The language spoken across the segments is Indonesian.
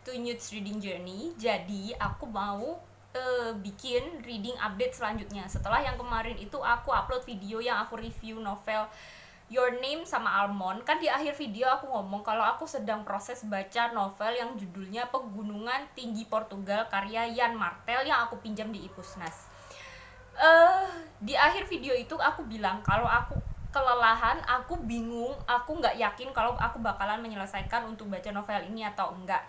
to Nudes Reading Journey. Jadi aku mau bikin reading update selanjutnya. Setelah yang kemarin itu aku upload video yang aku review novel Your Name sama Almond. Kan di akhir video aku ngomong kalau aku sedang proses baca novel yang judulnya Pegunungan Tinggi Portugal karya Yann Martel yang aku pinjam di Ipusnas. Di akhir video itu aku bilang kalau aku kelelahan, aku bingung, aku nggak yakin kalau aku bakalan menyelesaikan untuk baca novel ini atau enggak.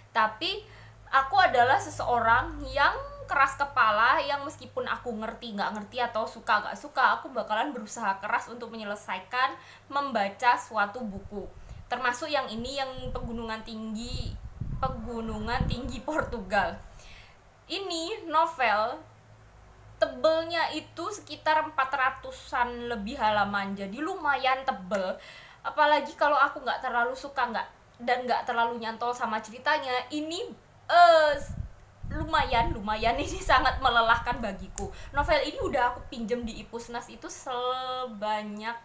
Tapi aku adalah seseorang yang keras kepala, yang meskipun aku ngerti nggak ngerti atau suka nggak suka, aku bakalan berusaha keras untuk menyelesaikan membaca suatu buku. Termasuk yang ini, yang Pegunungan Tinggi Portugal. Ini novel tebelnya itu sekitar 400-an lebih halaman, jadi lumayan tebel. Apalagi kalau aku nggak terlalu suka nggak terlalu nyantol sama ceritanya, ini lumayan ini sangat melelahkan bagiku. Novel ini udah aku pinjem di Ipusnas itu sebanyak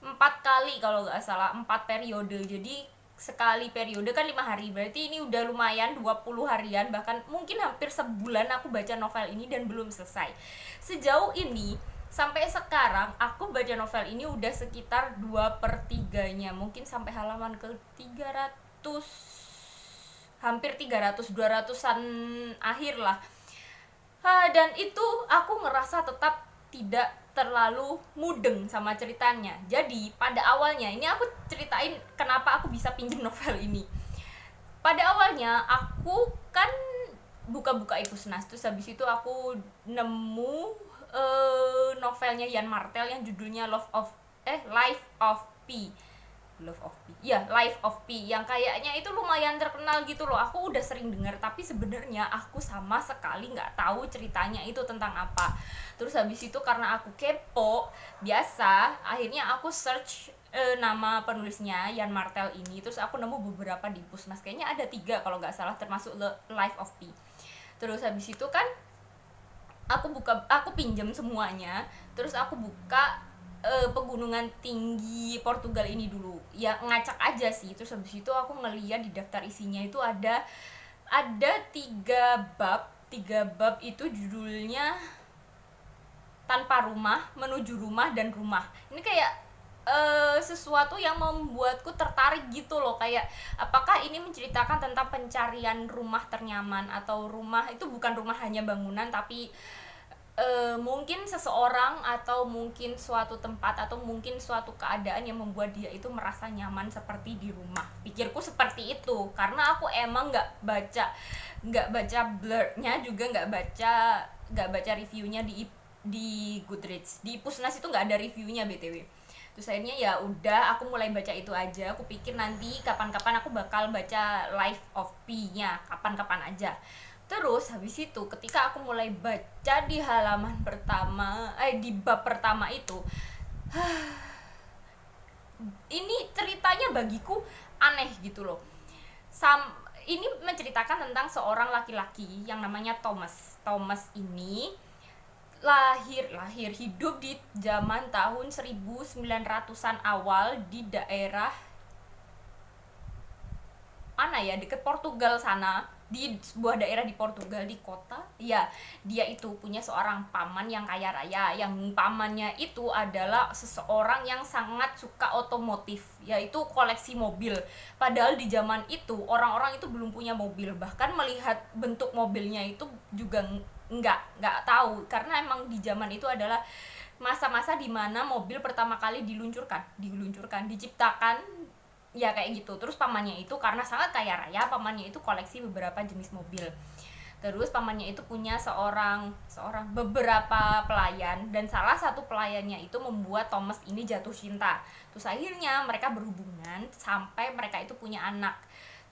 4 kali kalau nggak salah, 4 periode. Jadi sekali periode kan 5 hari, berarti ini udah lumayan 20 harian, bahkan mungkin hampir sebulan aku baca novel ini dan belum selesai. Sejauh ini sampai sekarang aku baca novel ini udah sekitar 2/3-nya, mungkin sampai halaman ke 300, hampir 300, 200-an akhir lah. Dan itu aku ngerasa tetap tidak terlalu mudeng sama ceritanya. Jadi pada awalnya, ini aku ceritain kenapa aku bisa pinjam novel ini. Pada awalnya aku kan buka-buka Ipusnas, terus habis itu aku nemu novelnya Yann Martel yang judulnya Life of Pi. Life of Pi, yang kayaknya itu lumayan terkenal gitu loh. Aku udah sering dengar, tapi sebenarnya aku sama sekali nggak tahu ceritanya itu tentang apa. Terus habis itu karena aku kepo biasa, akhirnya aku search nama penulisnya Yann Martel ini. Terus aku nemu beberapa di Pusnas, kayaknya ada 3 kalau nggak salah, termasuk Life of Pi. Terus habis itu kan aku pinjam semuanya. Terus aku buka Pegunungan Tinggi Portugal ini dulu, ya ngacak aja sih. Terus habis itu aku ngeliat di daftar isinya itu ada 3 bab. 3 bab itu judulnya Tanpa Rumah, Menuju Rumah, dan Rumah. Ini kayak sesuatu yang membuatku tertarik gitu loh, kayak apakah ini menceritakan tentang pencarian rumah ternyaman, atau rumah itu bukan rumah hanya bangunan, tapi mungkin seseorang, atau mungkin suatu tempat, atau mungkin suatu keadaan yang membuat dia itu merasa nyaman seperti di rumah. Pikirku seperti itu, karena aku emang nggak baca blurnya, juga nggak baca reviewnya di Goodreads. Di Pusnas itu nggak ada reviewnya BTW. Terus akhirnya ya udah, aku mulai baca itu aja. Aku pikir nanti kapan-kapan aku bakal baca Life of Pi-nya, kapan-kapan aja. Terus habis itu ketika aku mulai baca di halaman pertama, di bab pertama itu, ini ceritanya bagiku aneh gitu loh. Ini menceritakan tentang seorang laki-laki yang namanya Thomas. Thomas ini lahir hidup di zaman tahun 1900-an awal di daerah mana ya, deket Portugal sana, di sebuah daerah di Portugal, di kota. Ya, dia itu punya seorang paman yang kaya raya, yang pamannya itu adalah seseorang yang sangat suka otomotif, yaitu koleksi mobil. Padahal di zaman itu orang-orang itu belum punya mobil, bahkan melihat bentuk mobilnya itu juga nggak tahu, karena emang di zaman itu adalah masa-masa dimana mobil pertama kali diluncurkan, diciptakan, ya kayak gitu. Terus pamannya itu karena sangat kaya raya, pamannya itu koleksi beberapa jenis mobil. Terus pamannya itu punya beberapa pelayan, dan salah satu pelayannya itu membuat Thomas ini jatuh cinta. Terus akhirnya mereka berhubungan sampai mereka itu punya anak.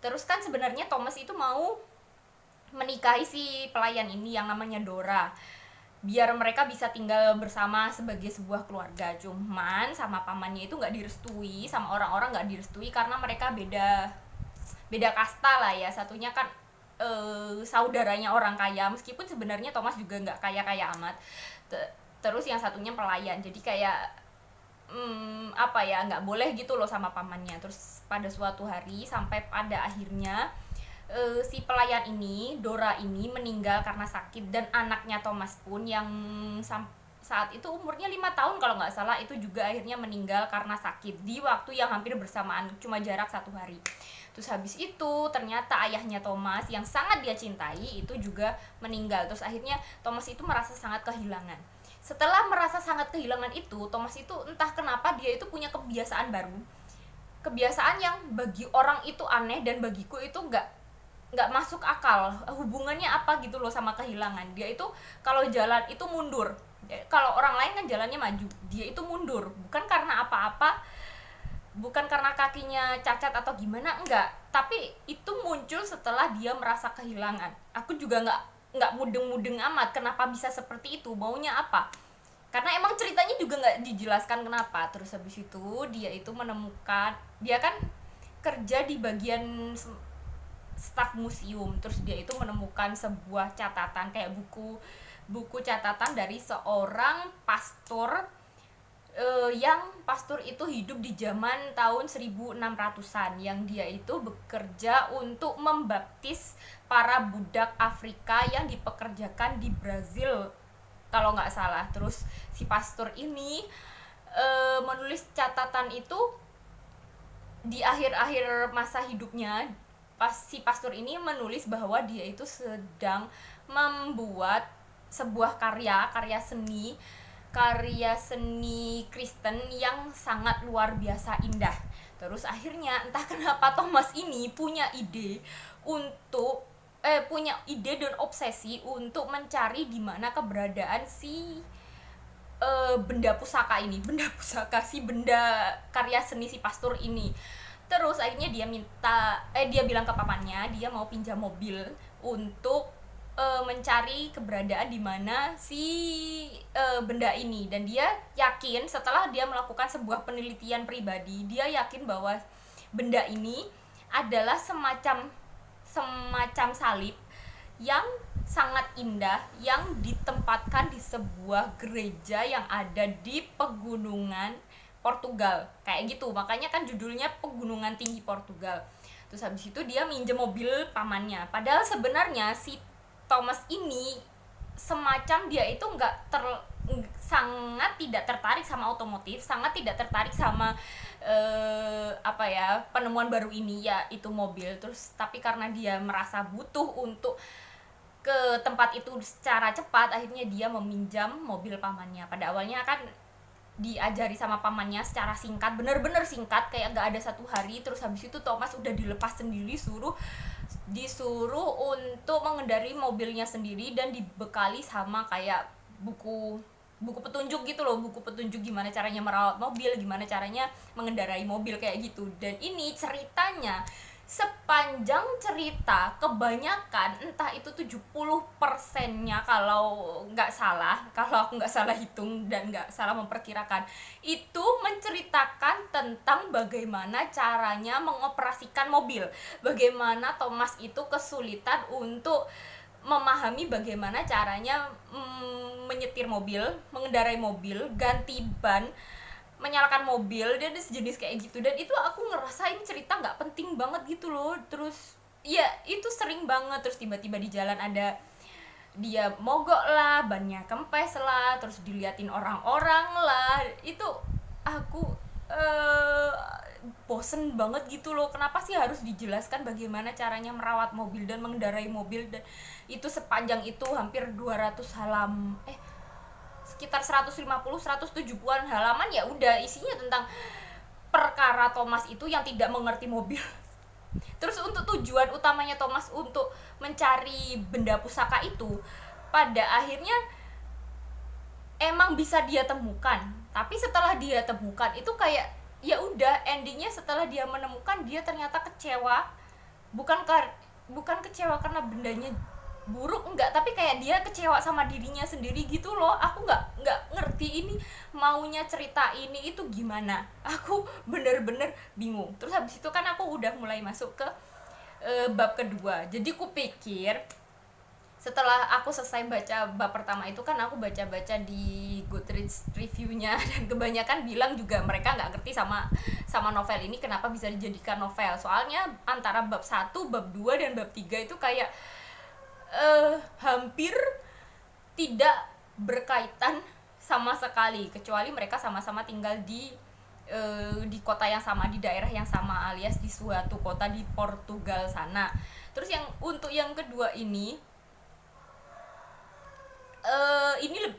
Terus kan sebenarnya Thomas itu mau menikahi si pelayan ini yang namanya Dora, biar mereka bisa tinggal bersama sebagai sebuah keluarga. Cuman sama pamannya itu nggak direstui, sama orang-orang nggak direstui, karena mereka beda kasta lah ya. Satunya kan saudaranya orang kaya, meskipun sebenarnya Thomas juga nggak kaya amat. Terus yang satunya pelayan, jadi kayak nggak boleh gitu loh sama pamannya. Terus pada suatu hari, sampai pada akhirnya si pelayan ini, Dora ini meninggal karena sakit, dan anaknya Thomas pun yang saat itu umurnya 5 tahun kalau nggak salah, itu juga akhirnya meninggal karena sakit di waktu yang hampir bersamaan, cuma jarak 1 hari. Terus habis itu ternyata ayahnya Thomas yang sangat dia cintai itu juga meninggal. Terus akhirnya Thomas itu merasa sangat kehilangan. Setelah merasa sangat kehilangan itu, Thomas itu entah kenapa dia itu punya kebiasaan baru, kebiasaan yang bagi orang itu aneh dan bagiku itu nggak masuk akal hubungannya apa gitu loh sama kehilangan. Dia itu kalau jalan itu mundur, kalau orang lain kan jalannya maju, dia itu mundur, bukan karena apa-apa, bukan karena kakinya cacat atau gimana, enggak, tapi itu muncul setelah dia merasa kehilangan. Aku juga nggak mudeng-mudeng amat kenapa bisa seperti itu, maunya apa, karena emang ceritanya juga nggak dijelaskan kenapa. Terus habis itu dia itu menemukan, dia kan kerja di bagian staf museum, terus dia itu menemukan sebuah catatan kayak buku catatan dari seorang pastor, yang pastor itu hidup di zaman tahun 1600-an, yang dia itu bekerja untuk membaptis para budak Afrika yang dipekerjakan di Brazil kalau nggak salah. Terus si pastor ini menulis catatan itu di akhir-akhir masa hidupnya. Si pastor ini menulis bahwa dia itu sedang membuat sebuah karya seni Kristen yang sangat luar biasa indah. Terus akhirnya entah kenapa Thomas ini punya ide dan obsesi untuk mencari di mana keberadaan si benda pusaka si benda karya seni si pastor ini. Terus akhirnya dia bilang ke pamannya dia mau pinjam mobil untuk mencari keberadaan di mana si benda ini. Dan dia yakin setelah dia melakukan sebuah penelitian pribadi, dia yakin bahwa benda ini adalah semacam salib yang sangat indah yang ditempatkan di sebuah gereja yang ada di pegunungan Portugal, kayak gitu. Makanya kan judulnya Pegunungan Tinggi Portugal. Terus habis itu dia minjem mobil pamannya. Padahal sebenarnya si Thomas ini semacam dia itu sangat tidak tertarik sama otomotif, sangat tidak tertarik sama penemuan baru ini, yaitu mobil. Terus tapi karena dia merasa butuh untuk ke tempat itu secara cepat, akhirnya dia meminjam mobil pamannya. Pada awalnya kan diajari sama pamannya secara singkat, bener-bener singkat, kayak gak ada 1 hari. Terus habis itu Thomas udah dilepas sendiri, disuruh untuk mengendarai mobilnya sendiri, dan dibekali sama kayak buku petunjuk gitu loh, buku petunjuk gimana caranya merawat mobil, gimana caranya mengendarai mobil kayak gitu. Dan ini ceritanya, sepanjang cerita kebanyakan entah itu 70%-nya kalau aku nggak salah hitung dan nggak salah memperkirakan, itu menceritakan tentang bagaimana caranya mengoperasikan mobil, bagaimana Thomas itu kesulitan untuk memahami bagaimana caranya menyetir mobil, mengendarai mobil, ganti ban, menyalakan mobil, dan sejenis kayak gitu. Dan itu aku ngerasain cerita nggak penting banget gitu loh. Terus ya itu sering banget. Terus tiba-tiba di jalan ada dia mogok lah, bannya kempes lah, terus diliatin orang-orang lah. Itu aku bosen banget gitu loh. Kenapa sih harus dijelaskan bagaimana caranya merawat mobil dan mengendarai mobil, dan itu sepanjang itu hampir 200 sekitar 150-170-an halaman. Ya udah isinya tentang perkara Thomas itu yang tidak mengerti mobil. Terus untuk tujuan utamanya Thomas untuk mencari benda pusaka itu, pada akhirnya emang bisa dia temukan. Tapi setelah dia temukan itu kayak ya udah, endingnya setelah dia menemukan dia ternyata kecewa. Bukan kecewa karena bendanya buruk, enggak, tapi kayak dia kecewa sama dirinya sendiri gitu loh. Aku nggak ngerti ini maunya cerita ini itu gimana. Aku bener-bener bingung. Terus habis itu kan aku udah mulai masuk ke bab kedua. Jadi aku pikir setelah aku selesai baca bab pertama itu kan aku baca-baca di Goodreads reviewnya dan kebanyakan bilang juga mereka nggak ngerti sama novel ini kenapa bisa dijadikan novel. Soalnya antara bab 1, bab 2 dan bab 3 itu kayak hampir tidak berkaitan sama sekali, kecuali mereka sama-sama tinggal di kota yang sama, di daerah yang sama, alias di suatu kota di Portugal sana. Terus untuk yang kedua ini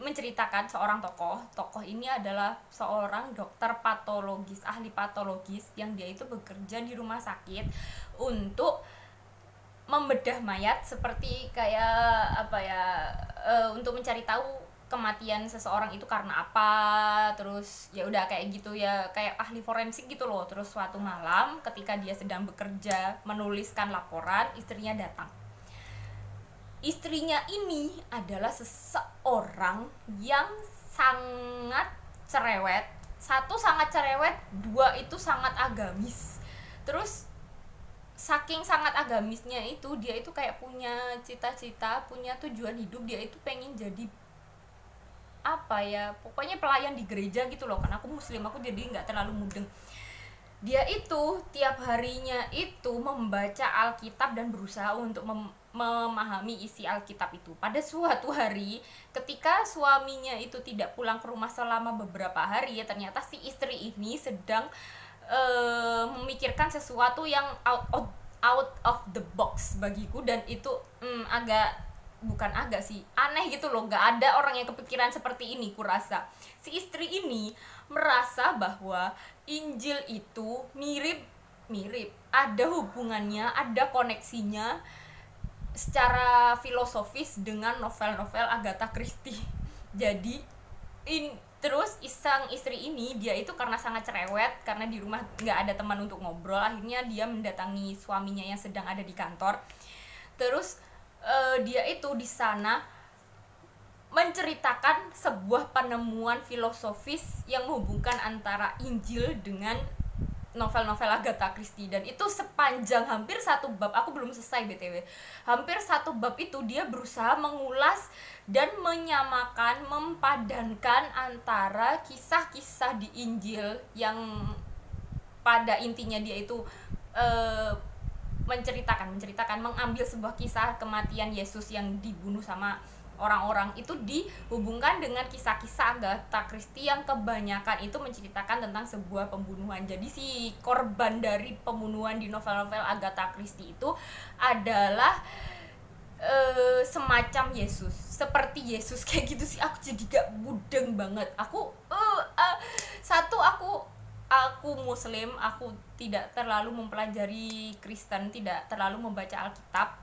menceritakan seorang tokoh ini adalah seorang dokter patologis, ahli patologis yang dia itu bekerja di rumah sakit untuk membedah mayat, seperti kayak untuk mencari tahu kematian seseorang itu karena apa. Terus ya udah kayak gitu ya, kayak ahli forensik gitu loh. Terus suatu malam ketika dia sedang bekerja menuliskan laporan, istrinya datang. Istrinya ini adalah seseorang yang sangat cerewet. Satu, sangat cerewet. Dua, itu sangat agamis. Terus saking sangat agamisnya itu, dia itu kayak punya cita-cita, punya tujuan hidup. Dia itu pengen jadi pokoknya pelayan di gereja gitu loh. Karena aku muslim, aku jadi nggak terlalu mudeng. Dia itu tiap harinya itu membaca Alkitab dan berusaha untuk memahami isi Alkitab itu. Pada suatu hari ketika suaminya itu tidak pulang ke rumah selama beberapa hari, ya ternyata si istri ini sedang memikirkan sesuatu yang out of the box bagiku. Dan itu aneh gitu loh. Gak ada orang yang kepikiran seperti ini, kurasa. Si istri ini merasa bahwa Injil itu mirip, ada hubungannya, ada koneksinya secara filosofis dengan novel-novel Agatha Christie. Jadi terus sang istri ini, dia itu karena sangat cerewet, karena di rumah nggak ada teman untuk ngobrol, akhirnya dia mendatangi suaminya yang sedang ada di kantor. Terus dia itu di sana menceritakan sebuah penemuan filosofis yang menghubungkan antara Injil dengan novel-novel Agatha Christie. Dan itu sepanjang hampir satu bab, aku belum selesai BTW, hampir satu bab itu dia berusaha mengulas dan menyamakan, mempadankan antara kisah-kisah di Injil yang pada intinya dia itu menceritakan mengambil sebuah kisah kematian Yesus yang dibunuh sama orang-orang, itu dihubungkan dengan kisah-kisah Agatha Christie yang kebanyakan itu menceritakan tentang sebuah pembunuhan. Jadi si korban dari pembunuhan di novel-novel Agatha Christie itu adalah semacam Yesus, seperti Yesus kayak gitu sih. Aku jadi gak mudeng banget. Aku muslim, aku tidak terlalu mempelajari Kristen, tidak terlalu membaca Alkitab.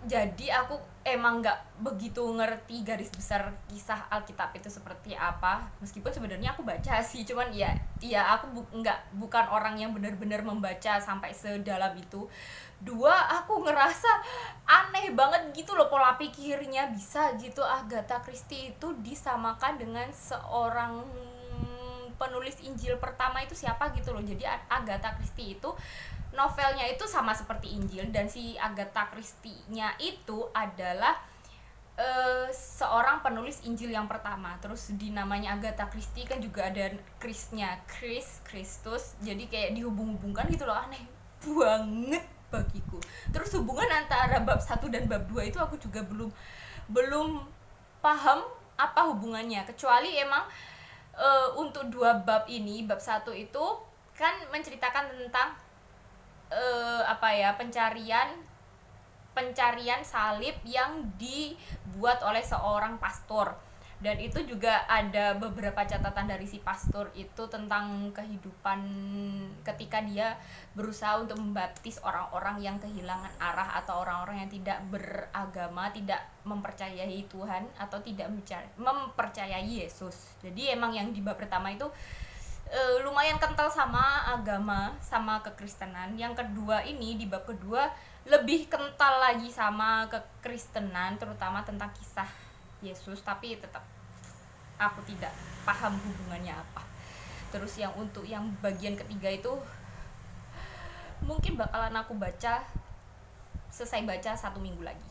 Jadi aku emang nggak begitu ngerti garis besar kisah Alkitab itu seperti apa. Meskipun sebenarnya aku baca sih, cuman aku bukan orang yang benar-benar membaca sampai sedalam itu. Dua, aku ngerasa aneh banget gitu loh pola pikirnya, bisa gitu Agatha Christie itu disamakan dengan seorang penulis Injil pertama itu siapa gitu loh. Jadi Agatha Christie itu novelnya itu sama seperti Injil, dan si Agatha Christie-nya itu adalah seorang penulis Injil yang pertama. Terus di namanya Agatha Christie kan juga ada Christnya, Kristus, jadi kayak dihubung-hubungkan gitu loh. Aneh banget bagiku. Terus hubungan antara bab 1 dan bab 2 itu aku juga belum paham apa hubungannya, kecuali emang untuk 2 bab ini, bab 1 itu kan menceritakan tentang pencarian salib yang dibuat oleh seorang pastor. Dan itu juga ada beberapa catatan dari si pastor itu tentang kehidupan ketika dia berusaha untuk membaptis orang-orang yang kehilangan arah, atau orang-orang yang tidak beragama, tidak mempercayai Tuhan, atau tidak mempercayai Yesus. Jadi emang yang di bab pertama itu lumayan kental sama agama, sama kekristenan. Yang kedua ini, di bab kedua, lebih kental lagi sama kekristenan, terutama tentang kisah Yesus, tapi tetap aku tidak paham hubungannya apa. Terus untuk yang bagian ketiga itu mungkin bakalan aku selesai baca 1 minggu lagi.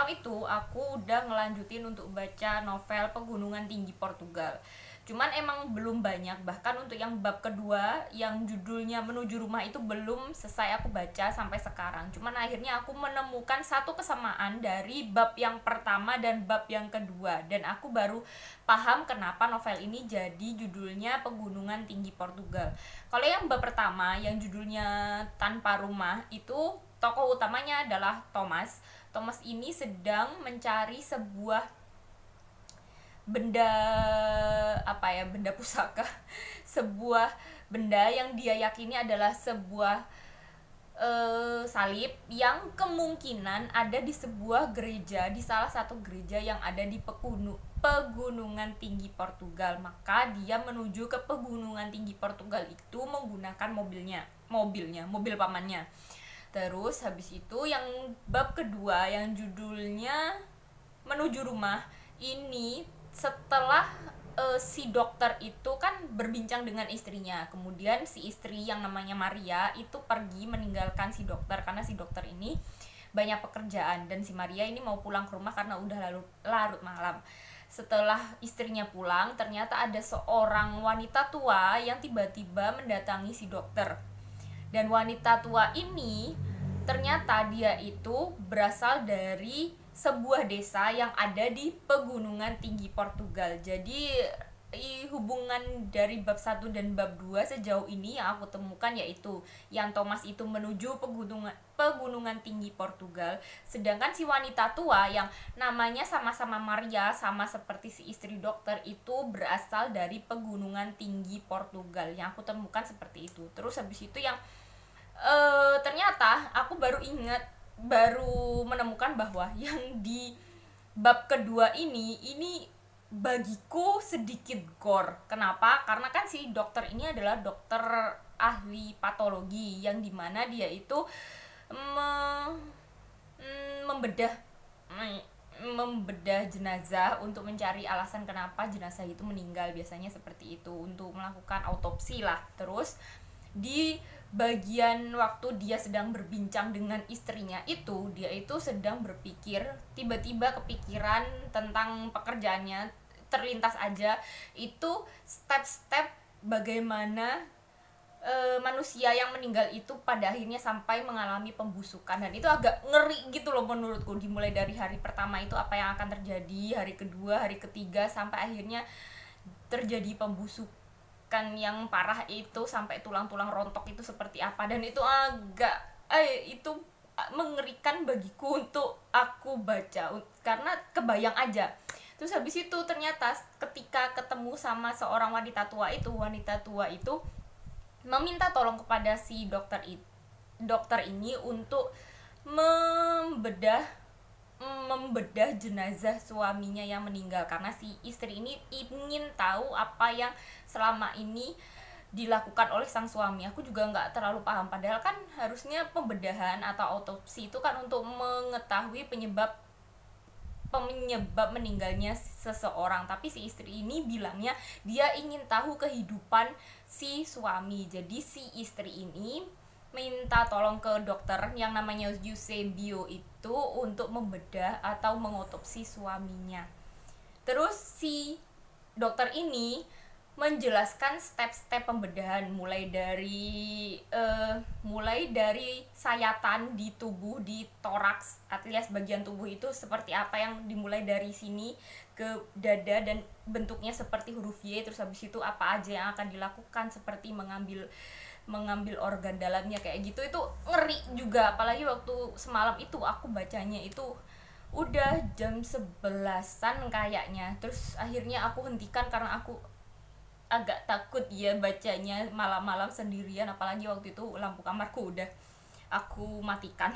semalam itu aku udah ngelanjutin untuk baca novel Pegunungan Tinggi Portugal. Cuman emang belum banyak, bahkan untuk yang bab kedua yang judulnya Menuju Rumah itu belum selesai aku baca sampai sekarang. Cuman akhirnya aku menemukan satu kesamaan dari bab yang pertama dan bab yang kedua, dan aku baru paham kenapa novel ini jadi judulnya Pegunungan Tinggi Portugal. Kalau yang bab pertama yang judulnya Tanpa Rumah itu tokoh utamanya adalah Thomas. Thomas ini sedang mencari sebuah benda benda pusaka, sebuah benda yang dia yakini adalah sebuah salib yang kemungkinan ada di sebuah gereja, di salah satu gereja yang ada di pegunungan tinggi Portugal. Maka dia menuju ke pegunungan tinggi Portugal itu menggunakan mobil pamannya. Terus habis itu yang bab kedua yang judulnya Menuju Rumah ini, setelah si dokter itu kan berbincang dengan istrinya, kemudian si istri yang namanya Maria itu pergi meninggalkan si dokter karena si dokter ini banyak pekerjaan, dan si Maria ini mau pulang ke rumah karena udah larut malam. Setelah istrinya pulang, ternyata ada seorang wanita tua yang tiba-tiba mendatangi si dokter. Dan wanita tua ini ternyata dia itu berasal dari sebuah desa yang ada di pegunungan tinggi Portugal. Jadi hubungan dari bab 1 dan bab 2 sejauh ini yang aku temukan yaitu yang Thomas itu menuju pegunungan tinggi Portugal, sedangkan si wanita tua yang namanya sama-sama Maria, sama seperti si istri dokter, itu berasal dari pegunungan tinggi Portugal. Yang aku temukan seperti itu. Terus habis itu yang ternyata aku baru menemukan bahwa yang di bab kedua ini bagiku sedikit gore. Kenapa? Karena kan si dokter ini adalah dokter ahli patologi yang dimana dia itu membedah jenazah untuk mencari alasan kenapa jenazah itu meninggal, biasanya seperti itu, untuk melakukan autopsi lah. Terus di bagian waktu dia sedang berbincang dengan istrinya itu, dia itu sedang berpikir, tiba-tiba kepikiran tentang pekerjaannya, terlintas aja itu step-step bagaimana manusia yang meninggal itu pada akhirnya sampai mengalami pembusukan. Dan itu agak ngeri gitu loh menurutku, dimulai dari hari pertama itu apa yang akan terjadi, hari kedua, hari ketiga, sampai akhirnya terjadi pembusukan yang parah itu sampai tulang-tulang rontok itu seperti apa. Dan itu agak itu mengerikan bagiku untuk aku baca karena kebayang aja. Terus habis itu ternyata ketika ketemu sama seorang wanita tua itu meminta tolong kepada si dokter ini untuk membedah jenazah suaminya yang meninggal, karena si istri ini ingin tahu apa yang selama ini dilakukan oleh sang suami. Aku juga nggak terlalu paham, padahal kan harusnya pembedahan atau autopsi itu kan untuk mengetahui penyebab meninggalnya seseorang, tapi si istri ini bilangnya dia ingin tahu kehidupan si suami. Jadi si istri ini minta tolong ke dokter yang namanya Eusebio itu untuk membedah atau mengotopsi suaminya. Terus si dokter ini menjelaskan step-step pembedahan mulai dari sayatan di tubuh, di toraks alias bagian tubuh itu seperti apa, yang dimulai dari sini ke dada dan bentuknya seperti huruf Y. Terus habis itu apa aja yang akan dilakukan, seperti mengambil organ dalamnya kayak gitu. Itu ngeri juga, apalagi waktu semalam itu aku bacanya itu udah jam 11-an kayaknya. Terus akhirnya aku hentikan karena aku agak takut ya bacanya malam-malam sendirian, apalagi waktu itu lampu kamarku udah aku matikan.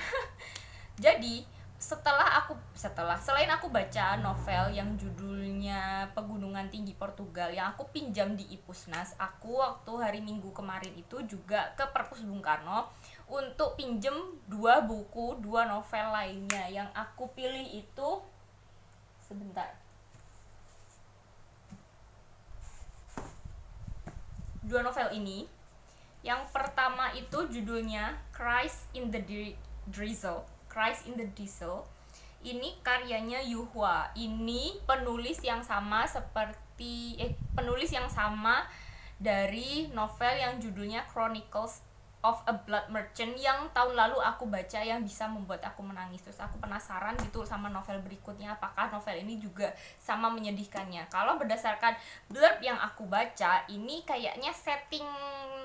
Jadi selain aku baca novel yang judulnya Pegunungan Tinggi Portugal yang aku pinjam di Ipusnas, aku waktu hari Minggu kemarin itu juga ke Perpus Bung Karno untuk pinjem 2 novel lainnya. Yang aku pilih itu dua novel ini. Yang pertama itu judulnya Christ in the Diesel. Ini karyanya Yuhua. Ini penulis yang sama seperti penulis yang sama dari novel yang judulnya Chronicles of a Blood Merchant yang tahun lalu aku baca, yang bisa membuat aku menangis. Terus aku penasaran gitu sama novel berikutnya, apakah novel ini juga sama menyedihkannya. Kalau berdasarkan blurb yang aku baca, ini kayaknya setting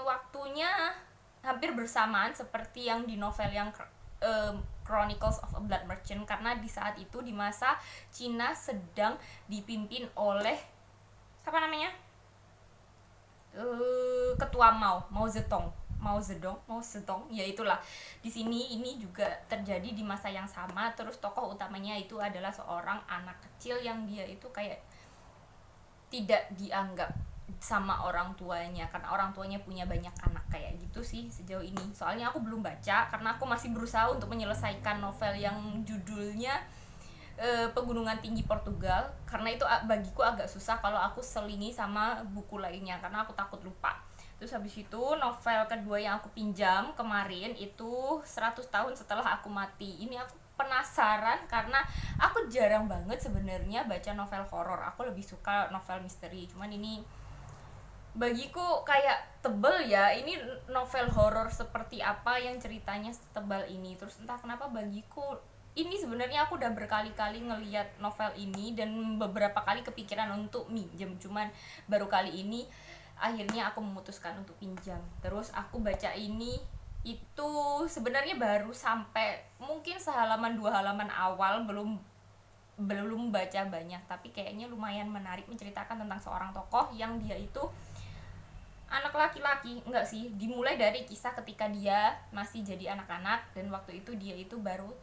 waktunya hampir bersamaan seperti yang di novel yang Chronicles of a Blood Merchant, karena di saat itu di masa Cina sedang dipimpin oleh siapa namanya, ketua Mao Zedong, ya itulah. Di sini ini juga terjadi di masa yang sama. Terus tokoh utamanya itu adalah seorang anak kecil yang dia itu kayak tidak dianggap sama orang tuanya karena orang tuanya punya banyak anak, kayak gitu sih sejauh ini. Soalnya aku belum baca karena aku masih berusaha untuk menyelesaikan novel yang judulnya Pegunungan Tinggi Portugal, karena itu bagiku agak susah kalau aku selingi sama buku lainnya karena aku takut lupa. Terus habis itu novel kedua yang aku pinjam kemarin itu 100 tahun setelah aku mati. Ini aku penasaran karena aku jarang banget sebenarnya baca novel horor. Aku lebih suka novel misteri. Cuman ini bagiku kayak tebel ya. Ini novel horor seperti apa yang ceritanya setebal ini. Terus entah kenapa bagiku ini sebenarnya aku udah berkali-kali ngelihat novel ini dan beberapa kali kepikiran untuk minjem, cuman baru kali ini akhirnya aku memutuskan untuk pinjam. Terus aku baca ini itu sebenarnya baru sampai mungkin sehalaman 2 halaman awal, belum baca banyak, tapi kayaknya lumayan menarik, menceritakan tentang seorang tokoh yang dia itu anak laki-laki, enggak sih, dimulai dari kisah ketika dia masih jadi anak-anak dan waktu itu dia itu baru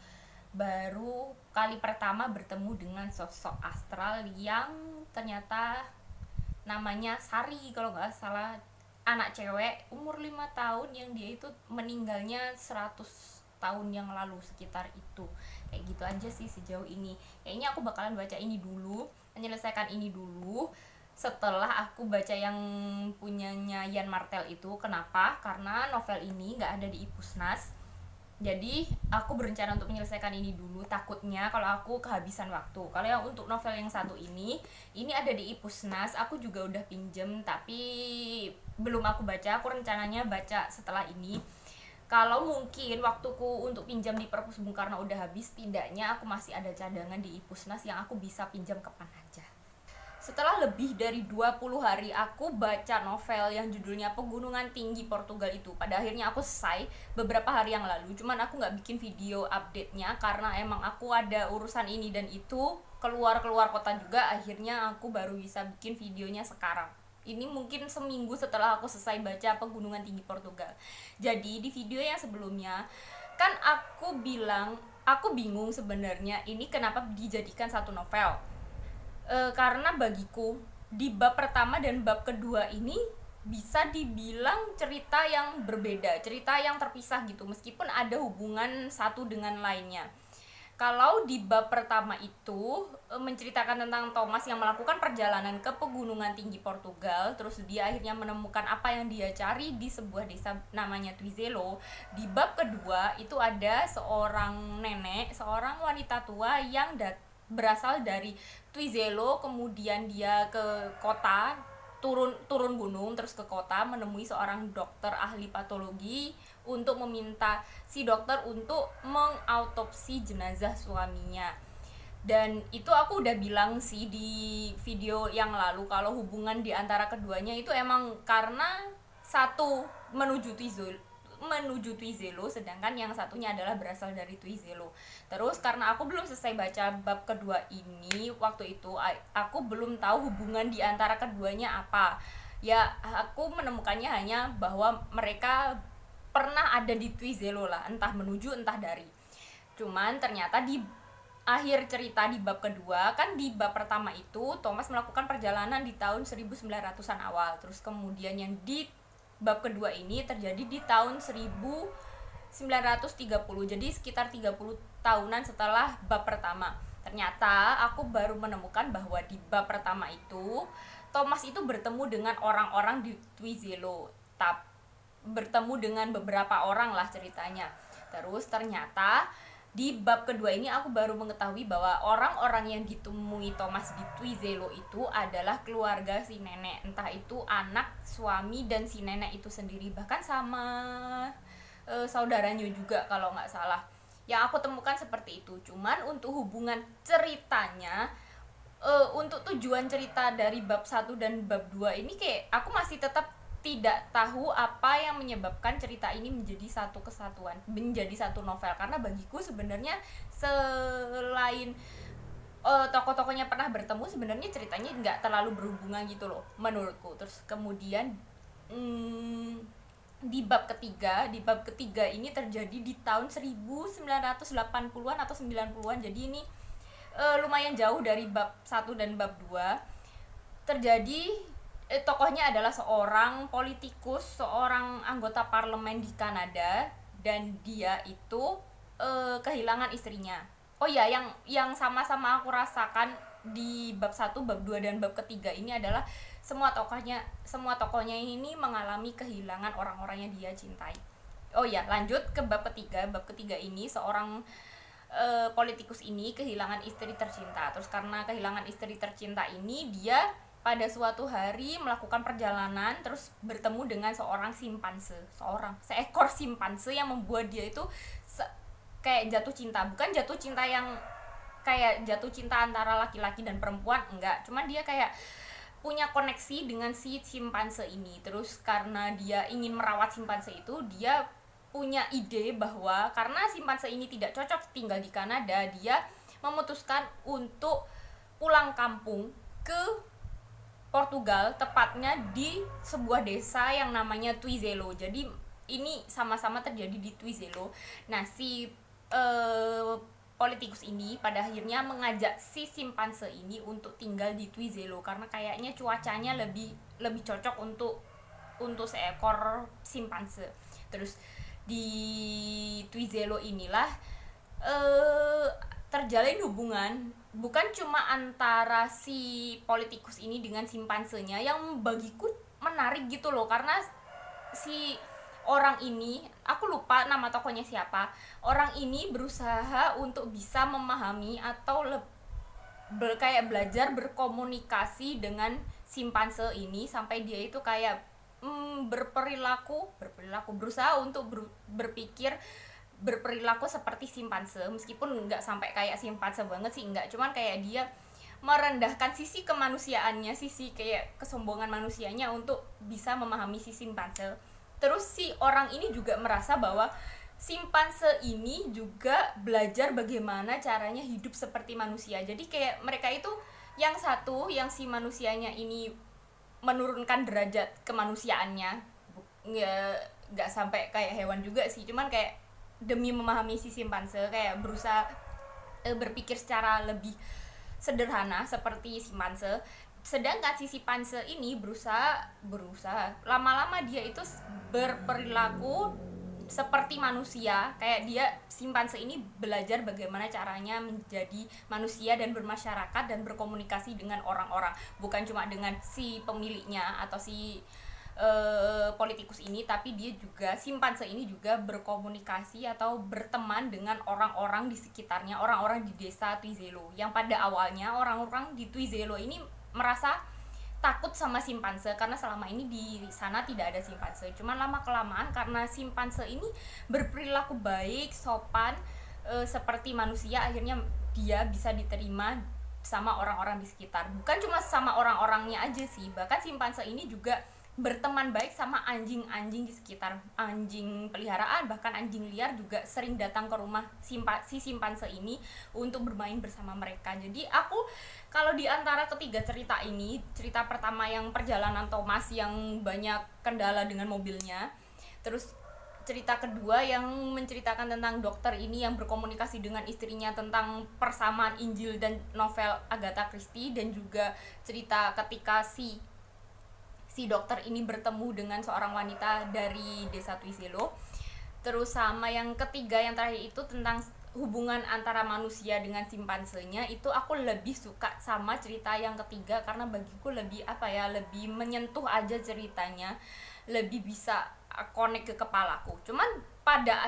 kali pertama bertemu dengan sosok astral yang ternyata namanya Sari kalau nggak salah, anak cewek umur 5 tahun yang dia itu meninggalnya 100 tahun yang lalu sekitar itu. Kayak gitu aja sih sejauh ini. Kayaknya aku bakalan baca ini dulu, menyelesaikan ini dulu setelah aku baca yang punyanya Yann Martel itu. Kenapa? Karena novel ini nggak ada di Ipusnas. Jadi aku berencana untuk menyelesaikan ini dulu, takutnya kalau aku kehabisan waktu. Kalau yang untuk novel yang satu ini ada di Ipusnas, aku juga udah pinjem tapi belum aku baca. Aku rencananya baca setelah ini. Kalau mungkin waktuku untuk pinjam di Perpus Bung Karno udah habis, tidaknya aku masih ada cadangan di Ipusnas yang aku bisa pinjam kapan aja. Setelah lebih dari 20 hari aku baca novel yang judulnya Pegunungan Tinggi Portugal itu, pada akhirnya aku selesai beberapa hari yang lalu. Cuman aku gak bikin video update-nya karena emang aku ada urusan ini dan itu, keluar kota juga. Akhirnya aku baru bisa bikin videonya sekarang. Ini mungkin seminggu setelah aku selesai baca Pegunungan Tinggi Portugal. Jadi di video yang sebelumnya kan aku bilang aku bingung sebenarnya ini kenapa dijadikan satu novel. Karena bagiku di bab pertama dan bab kedua ini bisa dibilang cerita yang berbeda, cerita yang terpisah gitu, meskipun ada hubungan satu dengan lainnya. Kalau di bab pertama itu menceritakan tentang Thomas yang melakukan perjalanan ke Pegunungan Tinggi Portugal, terus dia akhirnya menemukan apa yang dia cari di sebuah desa namanya Tuizelo. Di bab kedua itu ada seorang nenek, seorang wanita tua yang berasal dari Tuizelo, kemudian dia ke kota, turun gunung terus ke kota menemui seorang dokter ahli patologi untuk meminta si dokter untuk mengautopsi jenazah suaminya. Dan itu aku udah bilang sih di video yang lalu kalau hubungan di antara keduanya itu emang karena satu menuju Tuizelo, sedangkan yang satunya adalah berasal dari Tuizelo. Terus karena aku belum selesai baca bab kedua ini, waktu itu aku belum tahu hubungan di antara keduanya apa. Ya aku menemukannya hanya bahwa mereka pernah ada di Tuizelo lah, entah menuju entah dari. Cuman ternyata di akhir cerita di bab kedua, kan di bab pertama itu Thomas melakukan perjalanan di tahun 1900-an awal. Terus kemudian yang di bab kedua ini terjadi di tahun 1930, jadi sekitar 30 tahunan setelah bab pertama. Ternyata aku baru menemukan bahwa di bab pertama itu Thomas itu bertemu dengan orang-orang di Tuizelo, bertemu dengan beberapa orang lah ceritanya. Terus ternyata Di bab kedua ini aku baru mengetahui bahwa orang-orang yang ditemui Thomas di Twizello itu adalah keluarga si nenek, entah itu anak, suami, dan si nenek itu sendiri, bahkan sama saudaranya juga kalau nggak salah. Yang aku temukan seperti itu. Cuman untuk hubungan ceritanya, untuk tujuan cerita dari bab 1 dan bab 2 ini kayak aku masih tetap tidak tahu apa yang menyebabkan cerita ini menjadi satu kesatuan, menjadi satu novel. Karena bagiku sebenarnya selain tokoh-tokohnya pernah bertemu, sebenarnya ceritanya nggak terlalu berhubungan gitu loh menurutku. Terus kemudian di bab ketiga ini terjadi di tahun 1980-an atau 90-an. Jadi ini lumayan jauh dari bab 1 dan bab 2. Terjadi tokohnya adalah seorang politikus, seorang anggota parlemen di Kanada, dan dia itu kehilangan istrinya. Oh ya, yang sama-sama aku rasakan di bab 1, bab 2 dan bab ketiga ini adalah semua tokohnya ini mengalami kehilangan orang-orang yang dia cintai. Oh ya, lanjut ke bab ketiga. Bab ketiga ini seorang politikus ini kehilangan istri tercinta. Terus karena kehilangan istri tercinta ini, dia pada suatu hari melakukan perjalanan terus bertemu dengan seekor simpanse yang membuat dia itu kayak jatuh cinta. Bukan jatuh cinta yang kayak jatuh cinta antara laki-laki dan perempuan, enggak, cuman dia kayak punya koneksi dengan si simpanse ini. Terus karena dia ingin merawat simpanse itu, dia punya ide bahwa karena simpanse ini tidak cocok tinggal di Kanada, dia memutuskan untuk pulang kampung ke Portugal, tepatnya di sebuah desa yang namanya Twizello. Jadi ini sama-sama terjadi di Twizello. Nah, si politikus ini pada akhirnya mengajak si simpanse ini untuk tinggal di Twizello karena kayaknya cuacanya lebih cocok untuk seekor simpanse. Terus di Twizello inilah terjalin hubungan bukan cuma antara si politikus ini dengan simpansenya, yang bagiku menarik gitu loh, karena si orang ini, aku lupa nama tokohnya siapa, orang ini berusaha untuk bisa memahami atau kayak belajar berkomunikasi dengan simpanse ini sampai dia itu kayak berperilaku berusaha untuk berperilaku seperti simpanse, meskipun nggak sampai kayak simpanse banget sih, nggak, cuman kayak dia merendahkan sisi kemanusiaannya, sisi kayak kesombongan manusianya untuk bisa memahami si simpanse. Terus si orang ini juga merasa bahwa simpanse ini juga belajar bagaimana caranya hidup seperti manusia. Jadi kayak mereka itu yang satu, yang si manusianya ini menurunkan derajat kemanusiaannya, nggak sampai kayak hewan juga sih, cuman kayak demi memahami si simpanse kayak berusaha berpikir secara lebih sederhana seperti simpanse. Sedangkan si simpanse ini berusaha lama-lama dia itu berperilaku seperti manusia. Kayak dia, simpanse ini belajar bagaimana caranya menjadi manusia dan bermasyarakat dan berkomunikasi dengan orang-orang, bukan cuma dengan si pemiliknya atau si politikus ini, tapi dia juga, simpanse ini juga berkomunikasi atau berteman dengan orang-orang di sekitarnya, orang-orang di desa Twizello, yang pada awalnya orang-orang di Twizello ini merasa takut sama simpanse karena selama ini di sana tidak ada simpanse. Cuman lama kelamaan karena simpanse ini berperilaku baik, sopan, seperti manusia, akhirnya dia bisa diterima sama orang-orang di sekitar. Bukan cuma sama orang-orangnya aja sih, bahkan simpanse ini juga berteman baik sama anjing-anjing di sekitar, anjing peliharaan, bahkan anjing liar juga sering datang ke rumah si simpanse ini untuk bermain bersama mereka. Jadi aku, kalau di antara ketiga cerita ini, cerita pertama yang perjalanan Thomas yang banyak kendala dengan mobilnya, terus cerita kedua yang menceritakan tentang dokter ini yang berkomunikasi dengan istrinya tentang persamaan Injil dan novel Agatha Christie, dan juga cerita ketika si dokter ini bertemu dengan seorang wanita dari desa Twizello. Terus sama yang ketiga, yang terakhir itu tentang hubungan antara manusia dengan simpansenya, itu aku lebih suka sama cerita yang ketiga karena bagiku lebih lebih menyentuh aja ceritanya, lebih bisa connect ke kepalaku. Cuman pada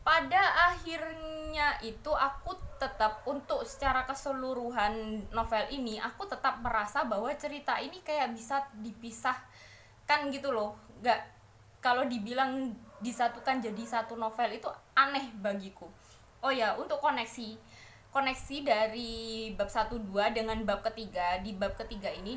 pada akhirnya itu aku tetap, untuk secara keseluruhan novel ini aku tetap merasa bahwa cerita ini kayak bisa dipisahkan gitu loh. Nggak, kalau dibilang disatukan jadi satu novel itu aneh bagiku. Oh ya, untuk koneksi dari bab 1-2 dengan bab ketiga. Di bab ketiga ini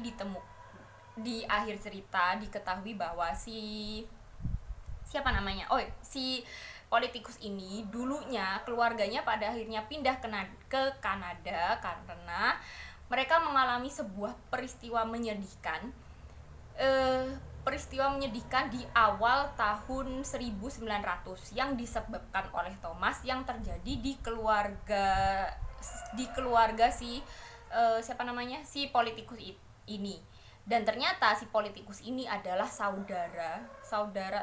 di akhir cerita diketahui bahwa siapa namanya, si politikus ini dulunya keluarganya pada akhirnya pindah ke Kanada karena mereka mengalami sebuah peristiwa menyedihkan. Peristiwa menyedihkan di awal tahun 1900 yang disebabkan oleh Thomas, yang terjadi di keluarga si siapa namanya, si politikus ini. Dan ternyata si politikus ini adalah saudara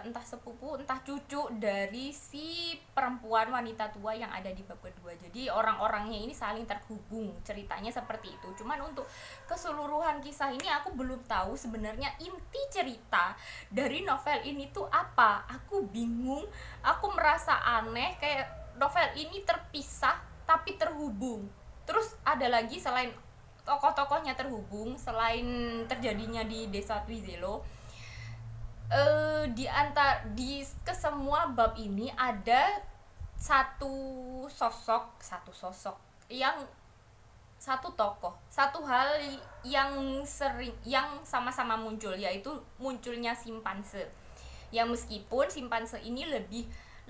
entah sepupu entah cucu dari si perempuan wanita tua yang ada di bab kedua. Jadi orang-orangnya ini saling terhubung, ceritanya seperti itu. Cuman untuk keseluruhan kisah ini aku belum tahu sebenarnya inti cerita dari novel ini tuh apa. Aku bingung, aku merasa aneh, kayak novel ini terpisah tapi terhubung. Terus ada lagi, selain tokoh-tokohnya terhubung, selain terjadinya di desa Twizelo, di kesemua bab ini ada satu tokoh, satu hal yang sama-sama muncul, yaitu munculnya simpanse. Yang meskipun simpanse ini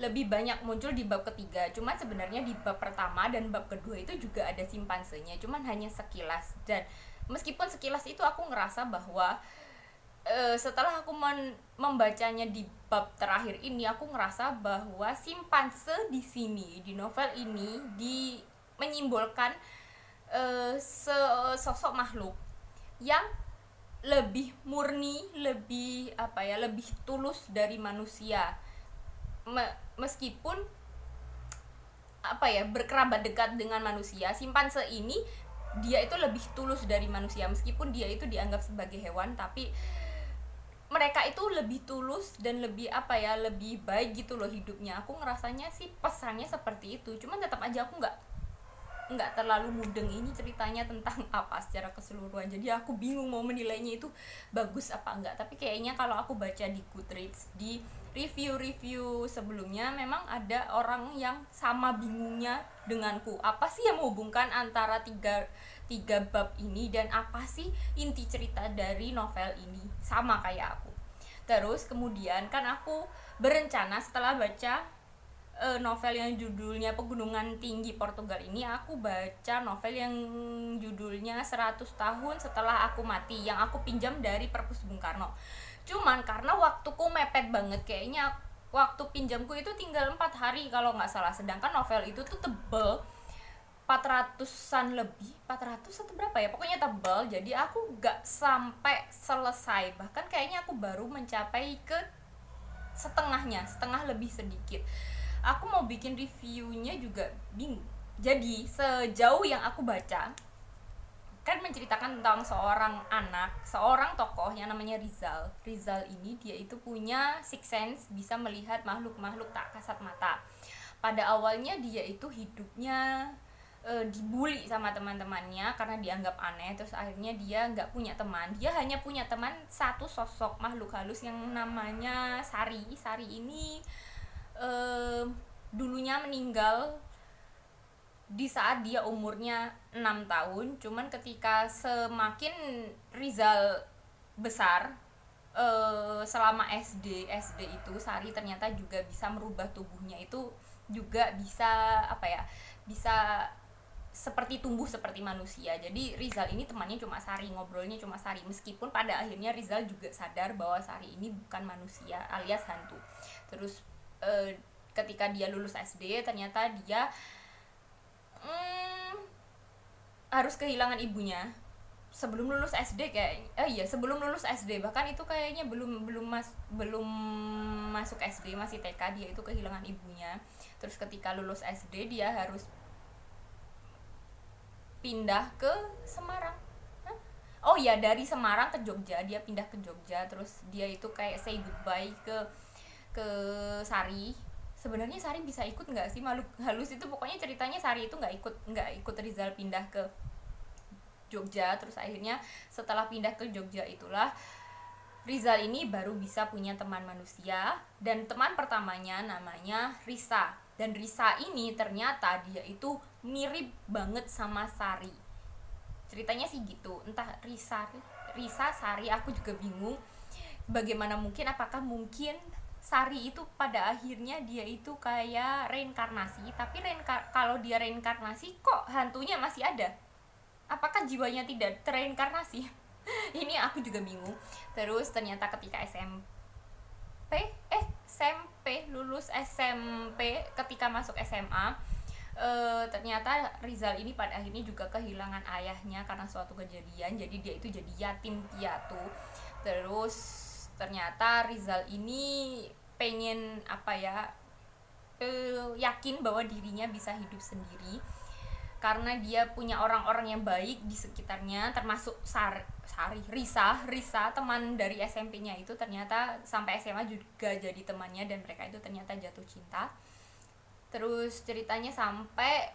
lebih banyak muncul di bab ketiga, cuman sebenarnya di bab pertama dan bab kedua itu juga ada simpansenya, cuman hanya sekilas. Dan meskipun sekilas itu aku ngerasa bahwa setelah aku membacanya di bab terakhir ini, aku ngerasa bahwa simpanse di sini, di novel ini, menyimbolkan sosok makhluk yang lebih murni, lebih tulus dari manusia. Meskipun berkerabat dekat dengan manusia, simpanse ini dia itu lebih tulus dari manusia. Meskipun dia itu dianggap sebagai hewan, tapi mereka itu lebih tulus dan lebih lebih baik gitu loh hidupnya. Aku ngerasanya sih pesannya seperti itu. Cuman tetap aja aku nggak terlalu mudeng ini ceritanya tentang apa secara keseluruhan. Jadi aku bingung mau menilainya itu bagus apa enggak. Tapi kayaknya kalau aku baca di Goodreads, di review sebelumnya, memang ada orang yang sama bingungnya denganku. Apa sih yang menghubungkan antara tiga bab ini, dan apa sih inti cerita dari novel ini, sama kayak aku. Terus kemudian kan aku berencana setelah baca novel yang judulnya Pegunungan Tinggi Portugal ini, aku baca novel yang judulnya 100 tahun setelah aku mati, yang aku pinjam dari Perpus Bung Karno. Cuman karena waktuku mepet banget, kayaknya waktu pinjamku itu tinggal 4 hari kalau nggak salah. Sedangkan novel itu tuh tebel, 400-an lebih, 400 atau berapa ya, pokoknya tebal. Jadi aku nggak sampai selesai, bahkan kayaknya aku baru mencapai ke setengah lebih sedikit. Aku mau bikin reviewnya juga bingung. Jadi sejauh yang aku baca, kan menceritakan tentang seorang tokoh yang namanya Rizal ini dia itu punya sixth sense, bisa melihat makhluk-makhluk tak kasat mata. Pada awalnya dia itu hidupnya dibully sama teman-temannya karena dianggap aneh. Terus akhirnya dia nggak punya teman, dia hanya punya teman satu sosok makhluk halus yang namanya Sari ini dulunya meninggal di saat dia umurnya 6 tahun. Cuman ketika semakin Rizal besar, selama SD itu, Sari ternyata juga bisa merubah tubuhnya, itu juga bisa bisa seperti tumbuh seperti manusia. Jadi Rizal ini temannya cuma Sari, ngobrolnya cuma Sari, meskipun pada akhirnya Rizal juga sadar bahwa Sari ini bukan manusia alias hantu. Terus ketika dia lulus SD, ternyata dia harus kehilangan ibunya. Sebelum lulus SD sebelum lulus SD, bahkan itu kayaknya belum masuk SD, masih TK, dia itu kehilangan ibunya. Terus ketika lulus SD dia harus pindah ke Semarang. Dari Semarang ke Jogja, dia pindah ke Jogja. Terus dia itu kayak say goodbye ke Sari sebenarnya Sari bisa ikut nggak sih Makhluk Halus itu? Pokoknya ceritanya Sari itu nggak ikut Rizal pindah ke Jogja. Terus akhirnya setelah pindah ke Jogja itulah Rizal ini baru bisa punya teman manusia, dan teman pertamanya namanya Risa. Dan Risa ini ternyata dia itu mirip banget sama Sari. Ceritanya sih gitu. Entah Risa Sari, aku juga bingung. Bagaimana mungkin, apakah mungkin Sari itu pada akhirnya dia itu kayak reinkarnasi, tapi kalau dia reinkarnasi kok hantunya masih ada? Apakah jiwanya tidak terreinkarnasi? Ini aku juga bingung. Terus ternyata ketika lulus SMP, ketika masuk SMA, ternyata Rizal ini pada akhirnya juga kehilangan ayahnya karena suatu kejadian. Jadi dia itu jadi yatim piatu. Terus ternyata Rizal ini pengen yakin bahwa dirinya bisa hidup sendiri, karena dia punya orang-orang yang baik di sekitarnya, termasuk Risa teman dari SMP-nya itu ternyata sampai SMA juga jadi temannya, dan mereka itu ternyata jatuh cinta. Terus ceritanya sampai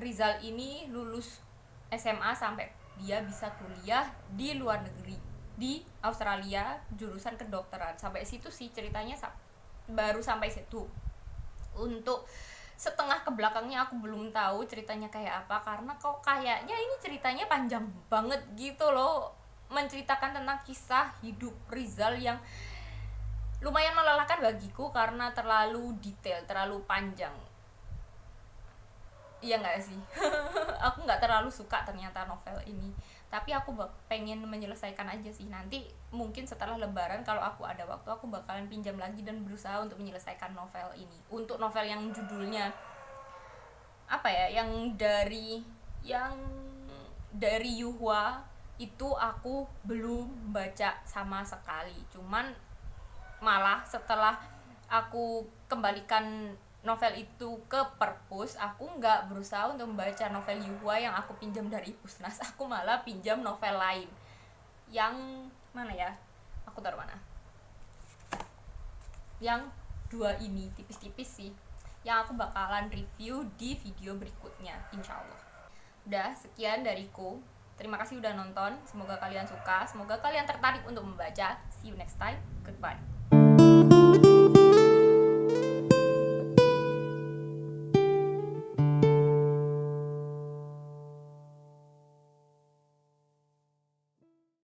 Rizal ini lulus SMA sampai dia bisa kuliah di luar negeri, di Australia, jurusan kedokteran. Sampai situ sih ceritanya, baru sampai situ. Untuk setengah ke belakangnya aku belum tahu ceritanya kayak apa, karena kok kayaknya ini ceritanya panjang banget gitu loh, menceritakan tentang kisah hidup Rizal yang lumayan melelahkan bagiku karena terlalu detail, terlalu panjang. Iya nggak sih? Aku nggak terlalu suka ternyata novel ini, tapi aku pengen menyelesaikan aja sih. Nanti mungkin setelah lebaran kalau aku ada waktu, aku bakalan pinjam lagi dan berusaha untuk menyelesaikan novel ini. Untuk novel yang judulnya yang dari Yuhua itu aku belum baca sama sekali. Cuman malah setelah aku kembalikan novel itu ke perpus, aku nggak berusaha untuk membaca novel Yuhua yang aku pinjam dari Pusnas. Aku malah pinjam novel lain. Yang mana ya? Aku taruh mana? Yang dua ini tipis-tipis sih, yang aku bakalan review di video berikutnya, insyaallah. Udah, sekian dariku. Terima kasih udah nonton. Semoga kalian suka, semoga kalian tertarik untuk membaca. See you next time. Goodbye.